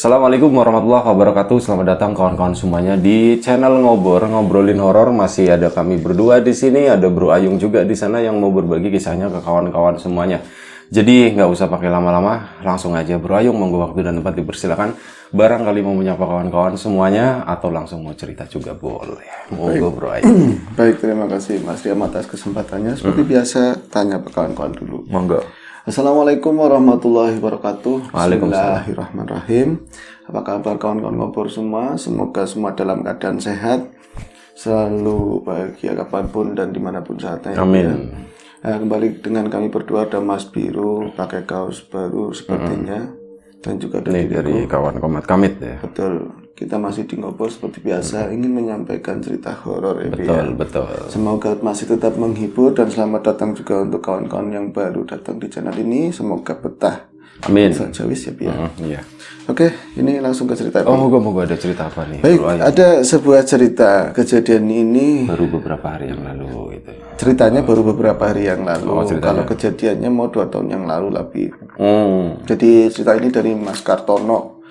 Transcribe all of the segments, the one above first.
Assalamualaikum warahmatullahi wabarakatuh. Selamat datang kawan-kawan semuanya di channel Ngobrolin Horor. Masih ada kami berdua di sini, ada Bro Ayung juga di sana yang mau berbagi kisahnya ke kawan-kawan semuanya. Jadi nggak usah pakai lama-lama, langsung aja Bro Ayung, monggo waktu dan tempat dipersilakan. Barangkali mau menyapa kawan-kawan semuanya atau langsung mau cerita juga boleh. Monggo Bro Ayung. Baik, terima kasih Mas Riam atas kesempatannya. Seperti biasa, tanya ke kawan-kawan dulu. Monggo. Assalamualaikum warahmatullahi wabarakatuh. Waalaikumsalam. Bismillahirrahmanirrahim. Apa kabar kawan-kawan ngobrol semua? Semoga semua dalam keadaan sehat, selalu bahagia kapanpun dan dimanapun saatnya. Amin. Kembali dengan kami berdua, ada Mas Biru pakai kaos baru sepertinya, dan juga Ini dari kawan Komat Kamit ya. betul. Kita masih di ngobrol seperti biasa, ingin menyampaikan cerita horor ya. Betul. Semoga masih tetap menghibur dan selamat datang juga untuk kawan-kawan yang baru datang di channel ini. Semoga betah. Amin. Saja wis ya, Pia. Iya. Oke, ini langsung ke cerita. Oh, moga ada cerita apa nih? Baik, Bro Ayung? ada sebuah cerita kejadian ini. Baru beberapa hari yang lalu gitu. Ceritanya baru beberapa hari yang lalu. ceritanya. Kalau kejadiannya mau 2 tahun yang lalu lebih. Hmm. Jadi cerita ini dari Mas Kartono.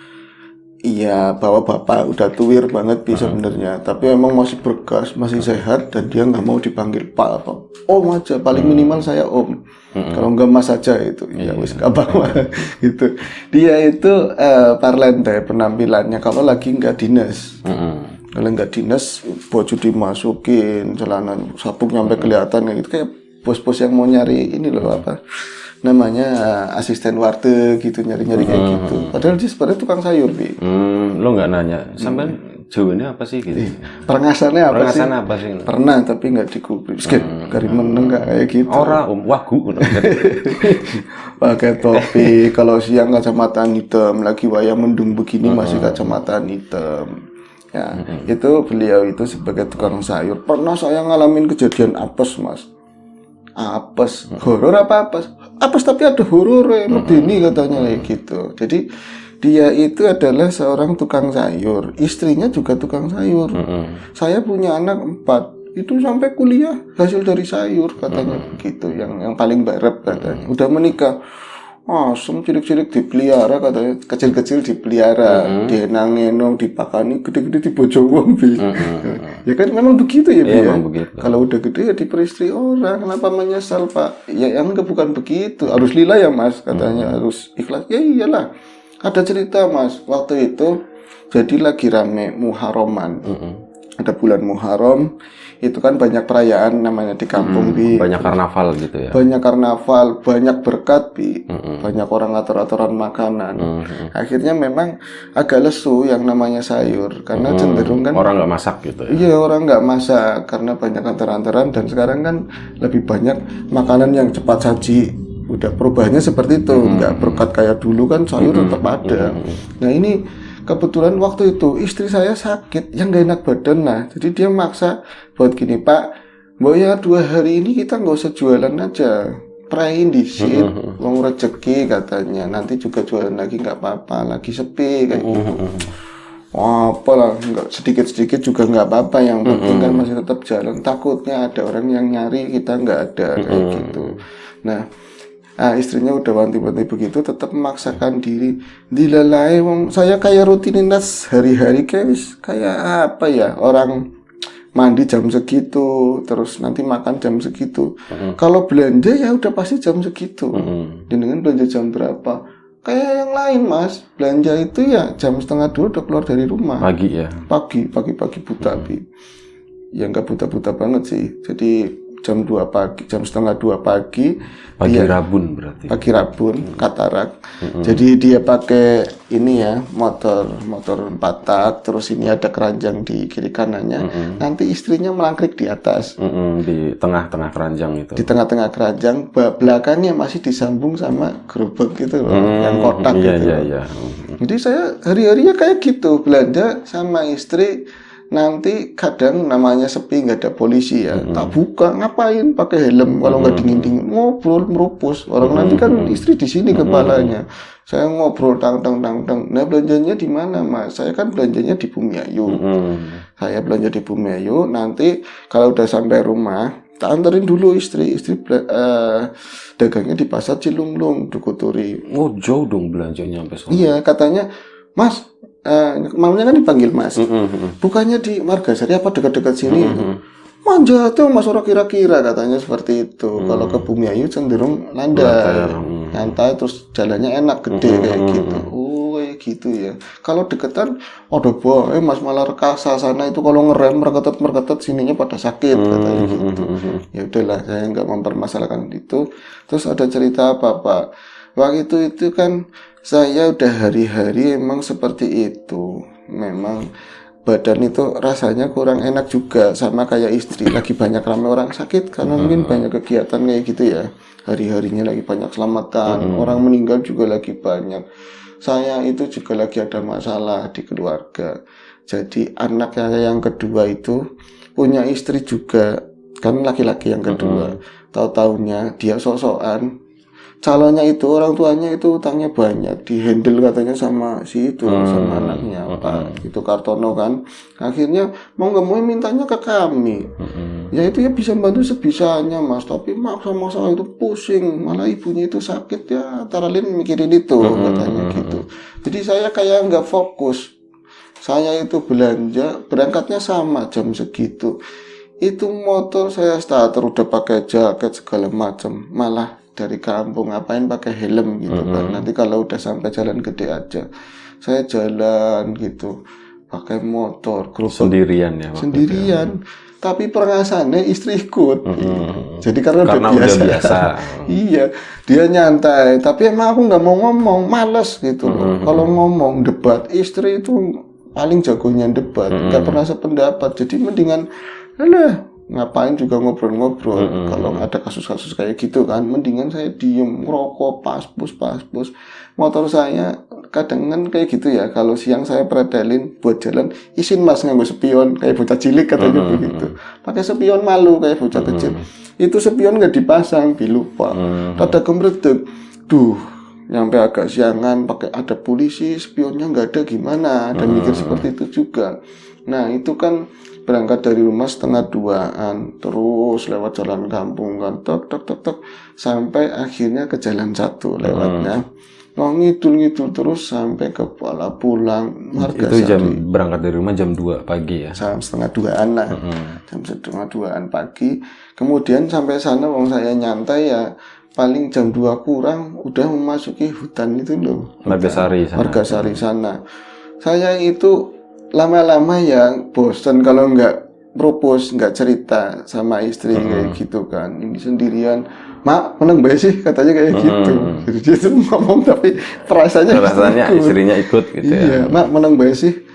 Iya, bawa bapak udah tuwir banget bisa sebenarnya, tapi emang masih bergas, masih sehat, dan dia nggak mau dipanggil Pak atau Om aja, paling minimal saya Om. Kalau nggak Mas aja itu, ya wis nggak apa-apa gitu. Dia itu parlente penampilannya kalau lagi nggak dinas. Kalau nggak dinas, baju dimasukin, celana sabuk nyampe kelihatan kayak gitu, kayak bos-bos yang mau nyari ini loh apa namanya asisten warteg gitu, nyari-nyari kayak gitu. Padahal dia sebenarnya tukang sayur, Bi. Lo nggak nanya, sampean Jawanya apa sih gitu? Perengasannya apa sih? Perengasan apa sih? Pernah tapi nggak digubris. Kari meneng nggak kayak gitu. Ora wagu. Pakai topi, kalau siang kacamata hitam, lagi wayang mendung begini masih kacamata hitam. Ya, itu beliau itu sebagai tukang sayur. Pernah saya ngalamin kejadian apes, Mas. Apes, horor apa apes? Apes tapi ada horor medeni katanya kayak gitu. Jadi dia itu adalah seorang tukang sayur, istrinya juga tukang sayur. Saya punya anak 4, itu sampai kuliah hasil dari sayur katanya begitu. Yang paling barep katanya. Udah menikah, asem cilik-cilik dipelihara katanya, kecil-kecil dipelihara, dienang-enong, dipakani, gede-gede dibojong wong. Ya kan memang begitu ya, Bi. Memang begitu. Kalau udah gede ya diperistri orang, kenapa menyesal, Pak? Ya enggak, bukan begitu. Harus lila ya, Mas, katanya, harus ikhlas. Ya iyalah. Ada cerita, Mas, waktu itu jadi lagi rame Muharraman. Ada bulan Muharram, itu kan banyak perayaan namanya di kampung, Bi. Banyak karnaval gitu ya. Banyak karnaval, banyak berkat, Bi. Banyak orang atur-aturan makanan. Akhirnya memang agak lesu yang namanya sayur, karena cenderung kan Orang nggak masak gitu ya. iya, orang nggak masak karena banyak antar-antaran, dan sekarang kan lebih banyak makanan yang cepat saji. Udah perubahannya seperti itu, nggak berkat kayak dulu kan sayur tetap ada. Nah ini kebetulan waktu itu istri saya sakit, yang nggak enak badan. Nah jadi dia maksa buat gini, Pak, Mbak ya 2 hari ini kita nggak usah jualan aja, prain di sit, mau rezeki katanya. Nanti juga jualan lagi nggak apa-apa, lagi sepi kayak gitu. Apalah, nggak sedikit-sedikit juga nggak apa-apa, yang penting kan masih tetap jalan. Takutnya ada orang yang nyari kita nggak ada kayak gitu. Nah, istrinya udah wanti-wanti begitu, tetap memaksakan diri. Dilalai, saya kayak rutinitas hari-hari kayak apa ya, orang mandi jam segitu, terus nanti makan jam segitu. Kalau belanja ya udah pasti jam segitu. Dan dengan belanja jam berapa? Kayak yang lain, Mas, belanja itu ya jam 1:30 udah keluar dari rumah. Pagi ya. Pagi buta, Bi. Ya nggak buta-buta banget sih. Jadi jam 2 pagi, jam 1:30 pagi. Pagi Rabun berarti. Pagi Rabun, katarak. Jadi dia pakai ini ya, motor 4 tak, terus ini ada keranjang di kiri kanannya. Nanti istrinya melangkrik di atas. Di tengah-tengah keranjang itu. Di tengah-tengah keranjang, belakangnya masih disambung sama gerobak gitu loh, yang kotak gitu. Iya. Jadi saya hari-harinya kayak gitu, belanja sama istri. Nanti kadang namanya sepi, nggak ada polisi ya, tak buka, ngapain pakai helm kalau nggak dingin-dingin, ngobrol merupus orang. Nanti kan istri di sini kepalanya, saya ngobrol tang. Nah belanjanya di mana, Mas? Saya kan belanjanya di Bumiayu. Saya belanja di Bumiayu, nanti kalau udah sampai rumah tak anterin dulu istri dagangnya di pasar Cilunglung, Dukuturi. Oh, jauh dong belanjanya sampai sana. Iya, katanya Mas, maunya kan dipanggil Mas. Bukannya di Margasari apa dekat-dekat sini? Manja tuh Mas orang kira-kira katanya seperti itu. Kalau ke Bumiayu cenderung landai, nyantai terus jalannya enak gede kayak gitu. Oh kayak gitu ya. Kalau deketan, ada Mas malah rekasa sana itu kalau ngerem merketet sininya pada sakit katanya gitu. Ya udahlah saya nggak mempermasalahkan itu. Terus ada cerita apa Pak? Waktu itu kan saya udah hari-hari emang seperti itu. Memang badan itu rasanya kurang enak juga, sama kayak istri lagi banyak ramai orang sakit karena mungkin banyak kegiatan kayak gitu ya, hari-harinya lagi banyak selamatan, orang meninggal juga lagi banyak. Saya itu juga lagi ada masalah di keluarga, jadi anak yang kedua itu punya istri juga, kan laki-laki yang kedua. Tahu-taunya dia sok-sokan calonnya itu, orang tuanya itu utangnya banyak, dihandle katanya sama si itu, sama anaknya Pak itu Kartono kan. Akhirnya mau nggak mau mintanya ke kami. Ya itu ya bisa bantu sebisanya Mas, tapi masa itu pusing, malah ibunya itu sakit ya, antara lain mikirin itu katanya gitu. Jadi saya kayak nggak fokus. Saya itu belanja, berangkatnya sama jam segitu. Itu motor saya starter udah pakai jaket segala macam, malah dari kampung ngapain pakai helm gitu kan. Nanti kalau udah sampai jalan gede aja saya jalan gitu pakai motor sendirian ya sendirian itu. Tapi perasaannya istri ikut jadi karena udah biasa. Iya, dia nyantai, tapi emang aku nggak mau ngomong, males gitu loh. Kalau ngomong debat, istri itu paling jagonya debat, nggak pernah sependapat. Jadi mendingan ngapain juga ngobrol-ngobrol. Kalau ada kasus-kasus kayak gitu kan, mendingan saya diem, ngerokok, paspus. Motor saya kadang kan kayak gitu ya, kalau siang saya pretelin buat jalan, isin Mas nganggo spion kayak bocah cilik katanya begitu. Pakai spion malu kayak bocah kecil. Itu spion nggak dipasang, lupa. Rada kemredeg. Nyampe agak siangan pakai ada polisi, spionnya nggak ada gimana, dan mikir seperti itu juga. Nah itu kan berangkat dari rumah 1:30-an, terus lewat jalan kampung kan, tok sampai akhirnya ke jalan 1 lewatnya. Ngidul terus sampai ke pulang Itu Margasari. jam berangkat dari rumah jam 2 pagi ya? Jam 1:30-an lah, jam 1:30-an pagi. Kemudian sampai sana saya nyantai ya, paling jam 2 kurang udah memasuki hutan itu loh, Margasari sana. Saya itu lama-lama ya bosan kalau nggak propose, nggak cerita sama istri kayak gitu kan. Ini sendirian, Mak meneng bae sih katanya kayak gitu. Jadi dia tuh ngomong tapi perasaannya istrinya ikut gitu ya. Iya, Mak meneng bae sih.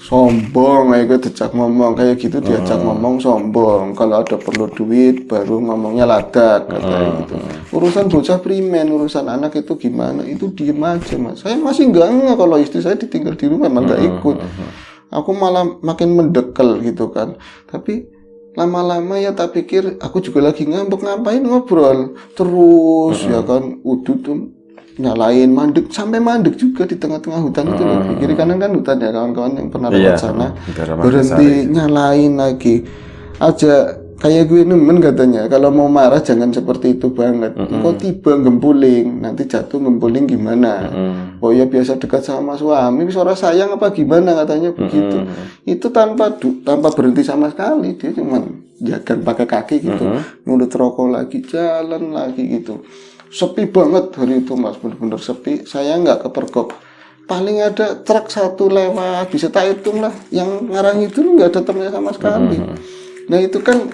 Sombong, kayak diajak ngomong kayak gitu, diajak ngomong sombong. Kalau ada perlu duit baru ngomongnya ladak katanya gitu. Urusan bocah primen, urusan anak itu gimana, itu diem aja Mas. Saya masih enggak kalau istri saya ditinggal di rumah emang enggak ikut. Aku malah makin mendekel gitu kan. Tapi lama-lama ya tak pikir aku juga lagi ngambek, ngapain ngobrol terus ya kan. Udut tuh nyalain, sampai mandek juga di tengah-tengah hutan itu loh. Kiri kanan kan hutan ya kawan-kawan yang pernah lewat sana. Berhenti nyalain lagi aja, kayak gue nemen katanya, kalau mau marah jangan seperti itu banget. Kok tiba gempuling, nanti jatuh gempuling gimana? Oh ya biasa dekat sama suami, suara sayang apa gimana katanya begitu. Itu tanpa berhenti sama sekali, dia cuman jalan pakai kaki gitu, mulut rokok lagi, jalan lagi gitu. Sepi banget hari itu Mas, bener-bener sepi. Saya nggak kepergok, paling ada truk 1 lewat, bisa tak hitung lah, yang ngarang itu nggak ada temennya sama sekali. Nah itu kan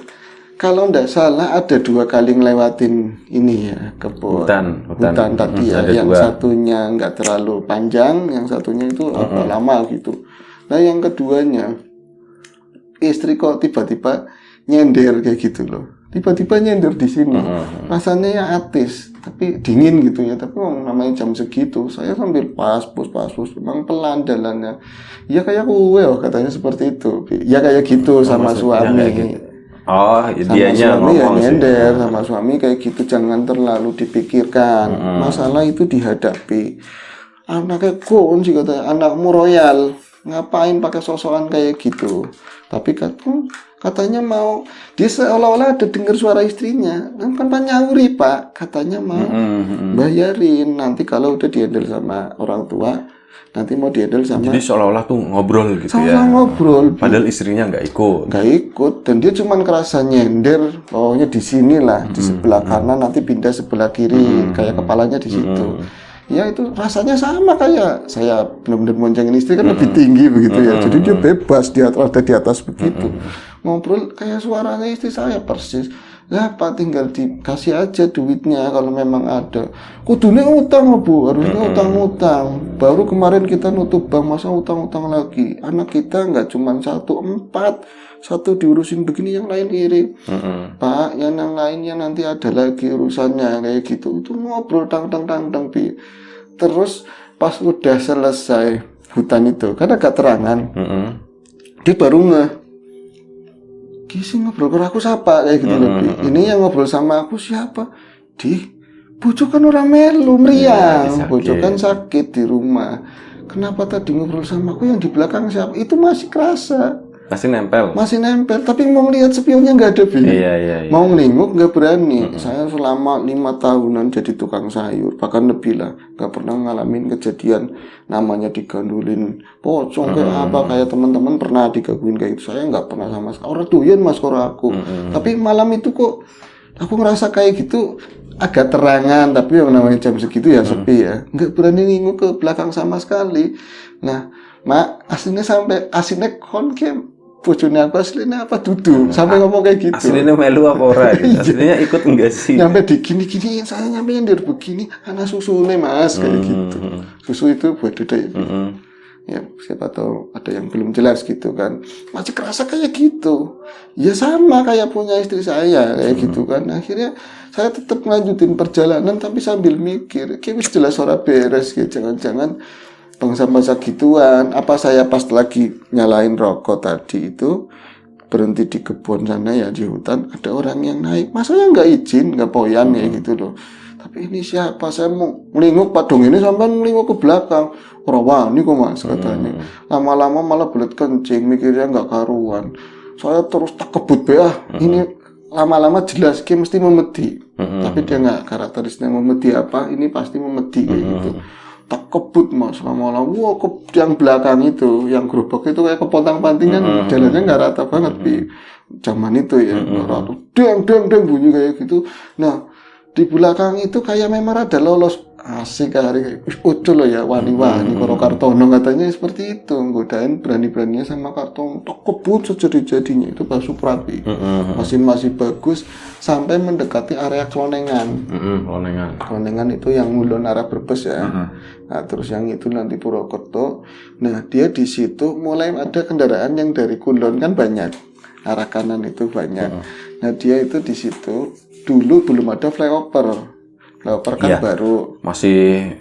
kalau nggak salah ada 2 kali ngelewatin ini ya, kebun hutan tadi ya, yang satunya nggak terlalu panjang, yang satunya itu lama gitu. Nah yang keduanya istri kok tiba-tiba nyender kayak gitu loh, tiba-tiba nyender di sini. Rasanya ya atis, tapi dingin gitu ya. Tapi namanya jam segitu, saya sambil paspus, memang pelan jalannya. Ya kayak kue katanya seperti itu. Ya kayak gitu sama suami. Gitu. Oh, dianya suami ya ngomong nyender sama suami kayak gitu, jangan terlalu dipikirkan. Masalah itu dihadapi. Anaknya sih katanya, anakmu royal, ngapain pakai sosokan kayak gitu. Tapi katanya mau, dia seolah-olah ada dengar suara istrinya, kan nyauri Pak, katanya mau bayarin nanti kalau udah dihandle sama orang tua, nanti mau dihandle sama. Jadi seolah-olah tuh ngobrol gitu Sama ya. ngobrol. Padahal istrinya nggak ikut. Nggak ikut, dan dia cuman kerasa nyender, pokoknya di sini lah, di sebelah kanan, nanti pindah sebelah kiri, kayak kepalanya di situ. Ya itu rasanya sama kayak saya benar-benar moncengin istri kan lebih tinggi begitu ya, jadi dia bebas, dia ada di atas begitu. Ngobrol kayak suaranya istri saya persis. Lah Pak, tinggal dikasih aja duitnya kalau memang ada. Kudunya utang Bu, harusnya utang-utang. Baru kemarin kita nutup bank, masa utang-utang lagi. Anak kita nggak cuma 4, satu diurusin begini, yang lain iri. Pak, yang lainnya nanti ada lagi urusannya kayak gitu. Itu ngobrol tang Bi. Terus pas udah selesai hutan itu, kan agak terangan. Dia baru sih ngobrol ke aku siapa kayak gitu lebih. Ini yang ngobrol sama aku siapa? Bojo kan orang melu meriang, bojo kan sakit di rumah. Kenapa tadi ngobrol sama aku, yang di belakang siapa? Itu masih kerasa. Masih nempel, tapi mau lihat spionnya nggak ada Bi. Iya. Mau ngelinguk nggak berani. Saya selama 5 tahunan jadi tukang sayur, bahkan lebih lah, nggak pernah ngalamin kejadian namanya digandulin pocong kayak apa, kayak teman-teman pernah digangguin kayak itu. Saya nggak pernah sama sekali. Orang tuyan mas kalau aku. Tapi malam itu kok aku ngerasa kayak gitu, agak terangan, tapi yang namanya jam segitu ya sepi ya, nggak berani nginguk ke belakang sama sekali. Nah, Mak, aslinya konkem bojone aku aslinya apa duduk sampai ngomong kayak gitu. Aslinya melu apa ora gitu. Aslinya ikut enggak sih? Nyampe di gini saya nyampe nyender begini, anak susunya mas kayak gitu. Susu itu buat duduk ya, siapa tahu ada yang belum jelas gitu kan. Masih kerasa kayak gitu. Ya sama kayak punya istri saya kayak gitu kan. Akhirnya saya tetap lanjutin perjalanan tapi sambil mikir, kayak jelas ora beres gitu. Jangan-jangan bangsa-bangsa gituan. Apa saya pas lagi nyalain rokok tadi itu berhenti di kebun sana ya, di hutan, ada orang yang naik, masa ya nggak izin, nggak poyan ya gitu loh. Tapi ini siapa? Saya mau melinguk padung ini sampai melinguk ke belakang. Orang wani kok mas katanya. Lama-lama malah belet kencing, mikirnya nggak karuan. Saya terus tak kebut ini lama-lama jelas dia mesti memedi. Tapi dia nggak karakteristiknya memedi apa, ini pasti memedi kayak gitu. Tak kebut mas, lama-lama yang belakang itu, yang gerobak itu kayak kepontang-panting kan, jalannya nggak rata banget di zaman itu ya, rata deng bunyi kayak gitu. Nah di belakang itu kayak memang ada lolos, asik hari ucul loh ya, wani-wani karo Kartono katanya seperti itu, nggodain berani-beraninya sama Kartono, tak kebut sejadi-jadinya itu Pak Suprapi. Masih bagus sampai mendekati area Klonengan. Klonengan itu yang ngulon arah Brebes ya. Nah, terus yang itu nanti Purwokerto. Nah, dia di situ mulai ada kendaraan yang dari Kulon kan banyak. Arah kanan itu banyak. Nah, dia itu di situ dulu belum ada flyover. Flyover kan baru masih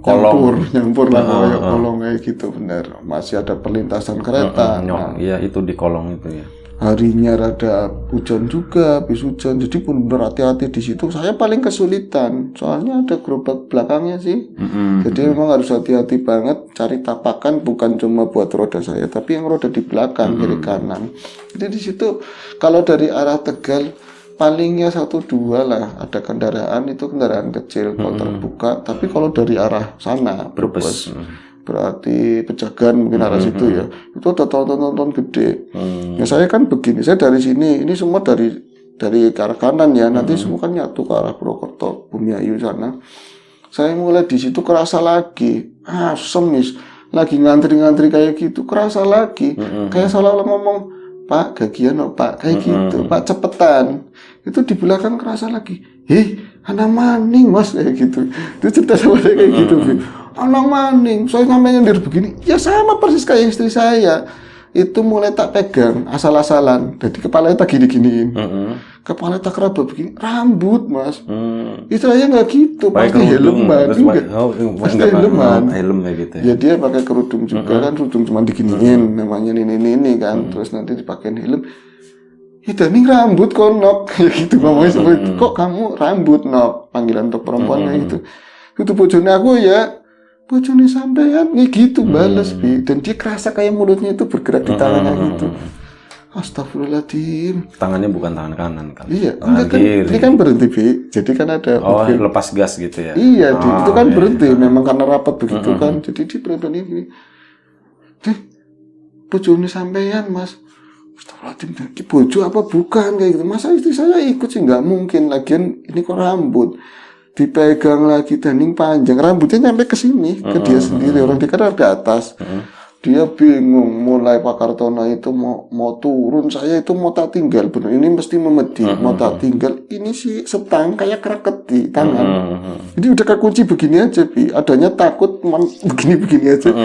kolong nyampur lah kayak kolong kayak gitu benar. Masih ada perlintasan kereta. Iya, itu di kolong itu ya. Harinya rada hujan juga, habis hujan, jadi pun berhati-hati di situ. Saya paling kesulitan, soalnya ada gerobak belakangnya sih. Jadi memang harus hati-hati banget, cari tapakan bukan cuma buat roda saya, tapi yang roda di belakang, kiri kanan. Jadi di situ kalau dari arah Tegal palingnya 1-2 lah ada kendaraan, itu kendaraan kecil kalau terbuka. Tapi kalau dari arah sana Brebes, berarti Pejagan mungkin arah situ ya, itu ada tonton gede. Ya saya kan begini, saya dari sini, ini semua dari ke arah kanan ya, nanti semua kan nyatu ke arah Purwokerto, Bumiayu sana. Saya mulai di situ kerasa lagi, semis, lagi ngantri kayak gitu, kerasa lagi, kayak seolah-olah ngomong, Pak gagian Pak, kayak gitu, Pak cepetan. Itu di belakang kerasa lagi, anak maning mas kayak gitu. Itu cerita sama saya kayak gitu, anak maning. Saya sampai nyender begini, ya sama persis kayak istri saya. Itu mulai tak pegang asal-asalan, jadi kepalanya tak gini-giniin. Kepala tak keraba begini, rambut mas. Istilahnya nggak gitu, pasti helman. Pasti helm kayak gitu ya. Dia pakai kerudung juga kan, kerudung cuma diginiin, namanya ini kan. Terus nanti dipakein helm. Ini rambut kok nok, gitu ngomongnya seperti itu. Kok kamu rambut nok, panggilan untuk perempuan kayak gitu. Itu bojone aku ya, bojone sampean kayak gitu balas Bi. Dan dia kerasa kayak mulutnya itu bergerak di tangannya gitu. Astagfirullahaladzim. Tangannya bukan tangan kanan kan? Iya, Tangan enggak kan, kiri. ini kan berhenti, Bi. Jadi kan ada Oh, mobil. lepas gas gitu ya? Iya, itu kan iya. berhenti. Memang karena rapat begitu kan. Jadi di berhenti ini. Bojone sampean, Mas. Astagfirullahaladzim, ini bojo apa bukan kayak gitu. Masa istri saya ikut sih nggak mungkin. Lagian ini kok rambut dipegang lagi daning panjang, rambutnya nyampe ke sini ke dia sendiri. Orang dia kan ada atas. Dia bingung, mulai Pak Kartono itu mau turun, saya itu mau tak tinggal, bener ini mesti memedi, mau tak tinggal, ini sih setang kayak kraketi tangan, jadi udah kekunci begini aja, Bi, adanya takut begini aja,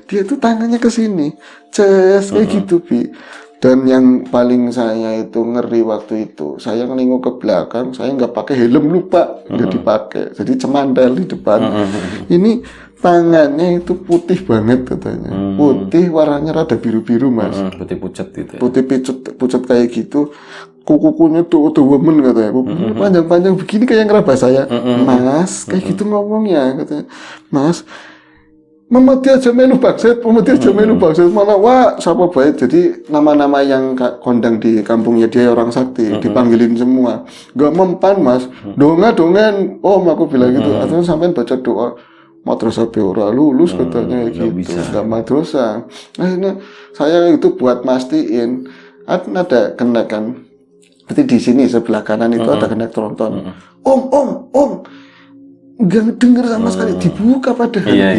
dia itu tangannya ke sini, kayak gitu, Bi. Dan yang paling saya itu ngeri waktu itu, saya ngelinguk ke belakang, saya nggak pakai helm, lupa nggak dipakai, jadi cemandal di depan, ini tangannya itu putih banget katanya, putih warnanya rada biru-biru, Mas, Putih pucat gitu ya? putih pucat kayak gitu, kukunya tuh woman katanya, kukunya panjang-panjang begini kayak ngeraba saya, Mas, kayak gitu ngomongnya katanya, Mas, memedi aja melu bakset, malah wah siapa baik, jadi nama-nama yang kondang di kampungnya dia orang sakti, dipanggilin semua, gak mempan, Mas, dongan, aku bilang gitu, atau sampean baca doa, madrasah ora lulus katanya gitu, nggak madrasah. Akhirnya saya itu buat mastiin ada kenek kan, berarti di sini sebelah kanan itu ada kenek tronton. Om, nggak denger sama sekali, dibuka padahal,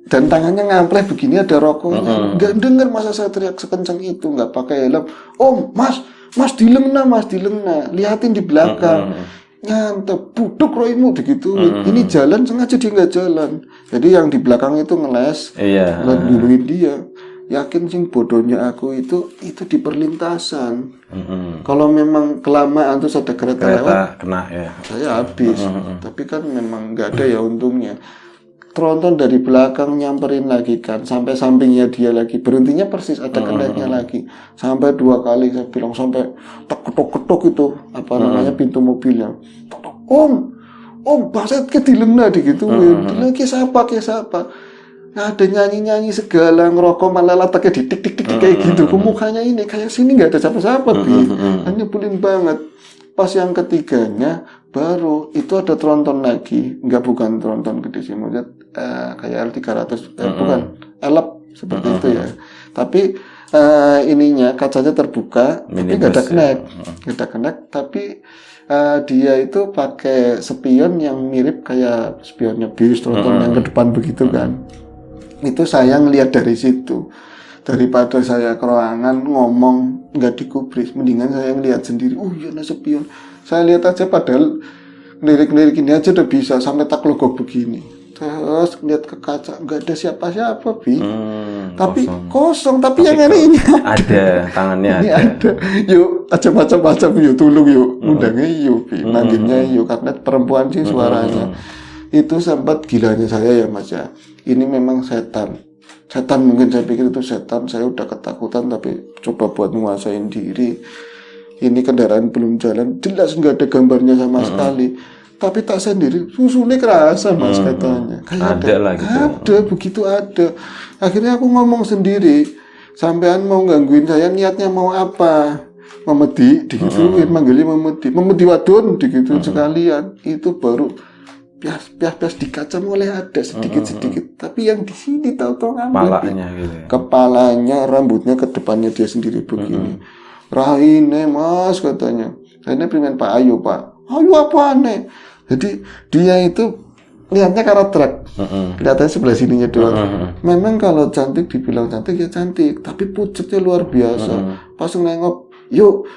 dan tangannya ngampleh begini ada rokoknya, nggak denger, masa saya teriak sekencang itu, nggak pakai helm. Om, mas dilengna, liatin di belakang. Nyantep, buduk roimu begitu. Ini jalan sengaja dia nggak jalan. Jadi yang di belakang itu ngeles, duluin dia. Yakin sing bodohnya aku itu di perlintasan. Kalau memang kelamaan terus ada kereta lewat, kena ya. saya habis. Tapi kan memang nggak ada ya untungnya. Tronton dari belakang nyamperin lagi kan, sampai sampingnya dia lagi, berhentinya persis ada keneknya lagi, sampai 2 kali saya bilang, sampai ketok itu namanya pintu mobilnya, om baset ke dilengna digituin, lagi siapa nggak ada nyanyi segala, ngerokok malah letaknya di tik kayak gitu, ke mukanya ini kayak sini nggak ada siapa-siapa, hanya bulin banget. Pas yang ketiganya baru itu ada tronton lagi, bukan tronton gede sih, kayak L300, bukan elep seperti itu ya, tapi ininya kacanya terbuka, tapi nggak ada kenek, tapi dia itu pakai spion yang mirip kayak spionnya bis tronton yang ke depan begitu kan. Itu saya ngelihat dari situ. Daripada saya keroangan ngomong nggak digubris, mendingan saya ngelihat sendiri. Oh iya, spion. Saya lihat aja, padahal lirik ini aja udah bisa sampai tak logo begini. Terus lihat ke kaca, nggak ada siapa-siapa, Bi. Tapi kosong. Tapi yang ini ada tangannya ini ada. Yuk, aja macam-macam yuk, tolong yuk, undangnya yuk, Bi. Manggilnya yuk, karena perempuan sih suaranya. Itu sempat gilanya saya ya, Mas ya. Ini memang setan mungkin, saya pikir itu setan. Saya udah ketakutan tapi coba buat menguasain diri. Ini kendaraan belum jalan, jelas nggak ada gambarnya sama sekali, tapi tak sendiri susunya kerasa, Mas, katanya kayak ada begitu ada. Akhirnya aku ngomong sendiri, sampean mau gangguin saya niatnya mau apa? Memedi digituin, manggilnya memedi wadon digituin sekalian. Itu baru pias di kaca mulai ada sedikit, tapi yang di sini tahu-tahu kepalanya gitu ya. Kepalanya, rambutnya ke depannya dia sendiri begini. Raine, Mas, katanya. Raine primen Pak Ayu, Pak. Ayu apa aneh? Jadi dia itu lihatnya karakter, kelihatannya sebelah sininya doang. Memang kalau cantik dibilang cantik ya cantik, tapi pucetnya luar biasa. Pas nengok, yuk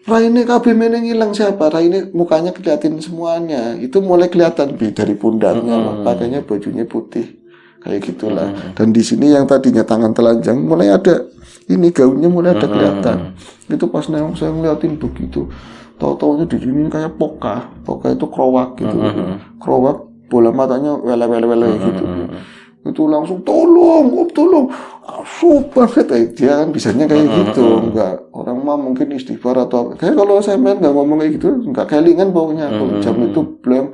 Raine KB meneng hilang siapa? Raine mukanya kelihatan semuanya. Itu mulai kelihatan, Bi, dari pundaknya, pakainya bajunya putih. Kayak gitulah. Dan di sini yang tadinya tangan telanjang mulai ada ini, gaunnya mulai ada kelihatan. Itu pas nengok saya ngeliatin begitu. Tahu-taunya di sini kayak poka itu krowak gitu. Krowak, bola matanya wele-wele gitu. Itu langsung tolong, banget. Dia kan bisanya kayak gitu, enggak orang mah mungkin istighfar atau kayak kalau saya main nggak ngomong kayak gitu, enggak kelingan baunya. Kalau jam itu blank,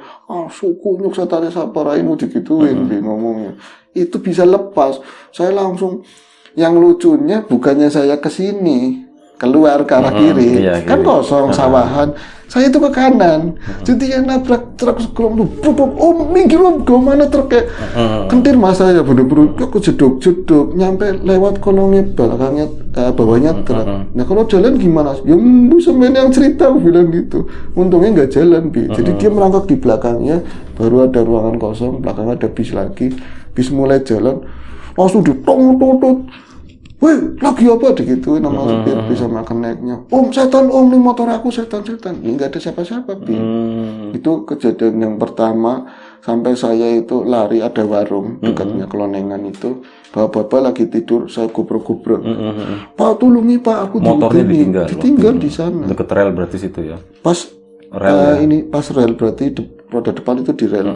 kunyuk setane saparainu digituin, ngomongnya. Itu bisa lepas. Saya langsung, yang lucunya bukannya saya kesini keluar ke arah kiri, iya, kan kiri. kosong sawahan. Saya itu ke kanan, jadi yang nabrak truk sekelom tuh, minggir om, mana truknya, kentir mas saya bener-bener, aku jeduk, nyampe lewat kolongnya belakangnya, bawahnya truk. Nah kalau jalan gimana? Ya semen yang cerita bilang gitu, untungnya nggak jalan bi, jadi dia merangkak di belakangnya, baru ada ruangan kosong, belakangnya ada bis lagi, bis mulai jalan, langsung ditong. Weh, lagi apa digituin sama supir bisa makan naiknya. Om, setan om, ini motor aku setan. Ya nggak ada siapa-siapa, Bi. Itu kejadian yang pertama sampai saya itu lari, ada warung dekatnya Kelonengan itu. Bapak-bapak lagi tidur, saya gubrok. Pak, tolongi Pak, aku Motornya ditinggal di sana. Deket rel berarti situ ya. Pas Rel ini pas rel berarti roda depan itu di rel.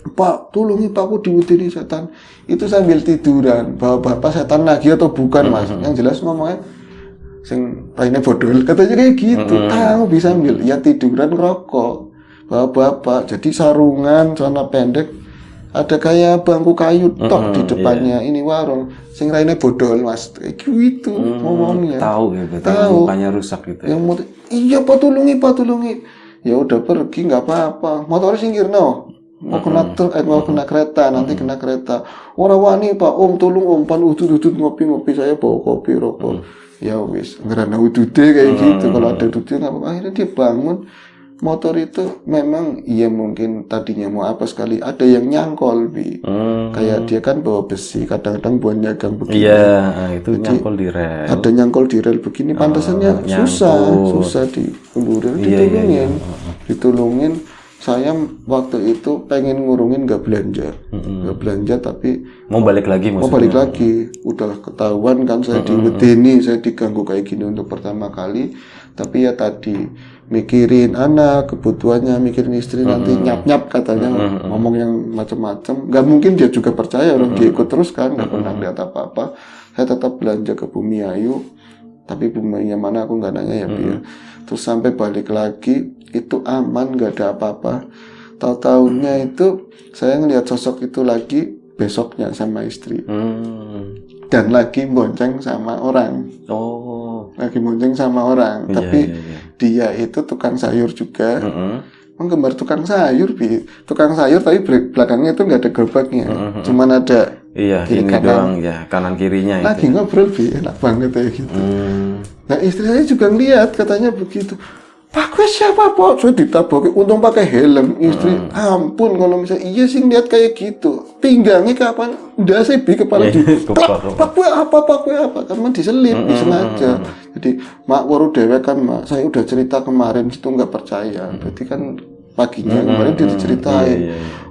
Pak, tolongi Pak, aku diwedeni setan. Itu sambil tiduran. Bapak setan lagi atau bukan mas? Yang jelas ngomongnya sing raine bodol. Katanya kayak gitu. Tahu bisa ambil. Ya tiduran rokok. Bapak. Jadi sarungan, celana pendek. Ada kayak bangku kayu tok di depannya. Ini warung. Sing raine bodol mas. Kayak gitu ngomongnya. tahu ya, Tahu. mukanya rusak gitu. Yang motor, iya Pak tolongi. Ya udah pergi nggak apa-apa. Motornya singkir no. Mau kena kereta, nanti kena kereta. Orang wani Pak, om tolong om pan udut ngopi saya bawa kopi rokok. Ya wis, ngerana udude kayak gitu. Kalau ada udutnya nggak apa-apa. Akhirnya dia bangun. Motor itu memang iya mungkin tadinya mau apa sekali. Ada yang nyangkol bi. Kayak dia kan bawa besi, kadang-kadang buat nyagang begini. Iya, itu nyangkol di rel. Ada nyangkol di rel begini, pantasannya susah diulurin, ditolongin. Saya waktu itu pengen ngurungin nggak belanja tapi mau balik lagi udah ketahuan kan saya diwedeni, saya diganggu kayak gini untuk pertama kali. Tapi ya tadi mikirin anak, kebutuhannya, mikirin istri nanti nyap katanya ngomong yang macam-macam. Nggak mungkin dia juga percaya orang dia ikut terus kan, nggak pernah lihat apa-apa. Saya tetap belanja ke Bumi Ayu, tapi Bumi yang mana aku nggak nanya ya dia. Terus sampai balik lagi itu aman, nggak ada apa-apa. Tahu-tahunya itu saya ngelihat sosok itu lagi besoknya sama istri dan lagi bonceng sama orang. Tapi dia itu tukang sayur juga. Menggembar tukang sayur tapi belakangnya itu nggak ada gerobaknya, cuman ada kiri kanan doang ya, kanan kirinya lagi itu. Ngobrol enak banget ya gitu. Nah istri saya juga ngeliat katanya begitu. Pak gue siapa Pak? Saya ditabok, untung pakai helm. Istri, ampun kalau misalnya iya sih lihat kayak gitu. Pinggangnya kapan? Udah saya kepala di. Pak gue apa? Karena diselip, disengaja. Jadi mak waru dewek kan mak. Saya udah cerita kemarin itu nggak percaya. Berarti kan paginya kemarin dia diceritain.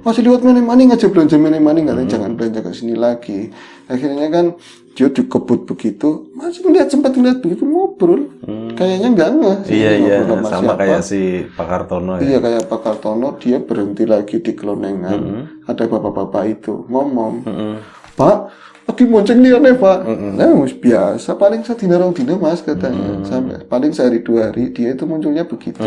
Masih lewat mana-mana ngajak belanja mana-mana, katanya jangan belanja ke sini lagi. Akhirnya kan dia dikebut begitu, masih sempat ngeliat begitu ngobrol. Kayaknya enggak sih. Iya, sama siapa. Kayak si Pak Kartono ya. Iya, kayak Pak Kartono, dia berhenti lagi di Kelonengan. Ada bapak-bapak itu ngomong, Pak, lagi monceng dia nih Pak. Nah, biasa, paling sedina rong dina Mas katanya. Sampai paling sehari 2 hari dia itu munculnya begitu.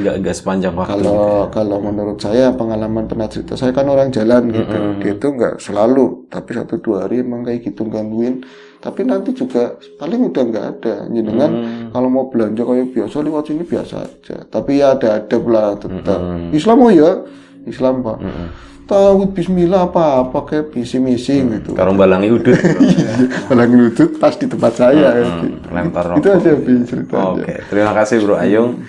Enggak sepanjang waktu. Kalau menurut saya pengalaman pernah cerita, saya kan orang jalan gitu. Dia itu enggak selalu, tapi 1-2 hari emang kayak gitu gangguin. Tapi nanti juga paling udah nggak ada. Jenengan kalau mau belanja kayak biasa lewat sini biasa aja. Tapi ya ada lah tetap. Islam Islam Pak. Tahu Bismillah apa kayak misi gitu. Karung balangi udut. Balangi udut pas di tempat saya. Gitu. Lempar rokok. Itu aja ceritanya. Oke, terima kasih Bro Ayung.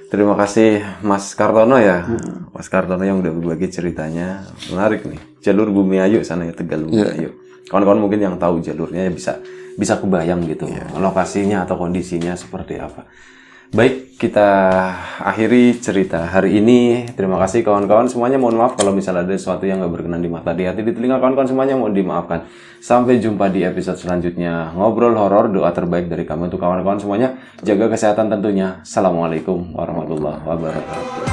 Terima kasih Mas Kartono ya. Mas Kartono yang udah berbagi ceritanya. Menarik nih. Jalur Bumi Ayu sana ya, Tegal Bumi Ayu. Kawan-kawan mungkin yang tahu jalurnya ya bisa kebayang gitu. Lokasinya atau kondisinya seperti apa. Baik, kita akhiri cerita hari ini. Terima kasih kawan-kawan semuanya. Mohon maaf kalau misalnya ada sesuatu yang nggak berkenan di mata, di hati, di telinga kawan-kawan semuanya, mohon dimaafkan. Sampai jumpa di episode selanjutnya. Ngobrol horor, doa terbaik dari kami untuk kawan-kawan semuanya. Jaga kesehatan tentunya. Assalamualaikum warahmatullahi wabarakatuh.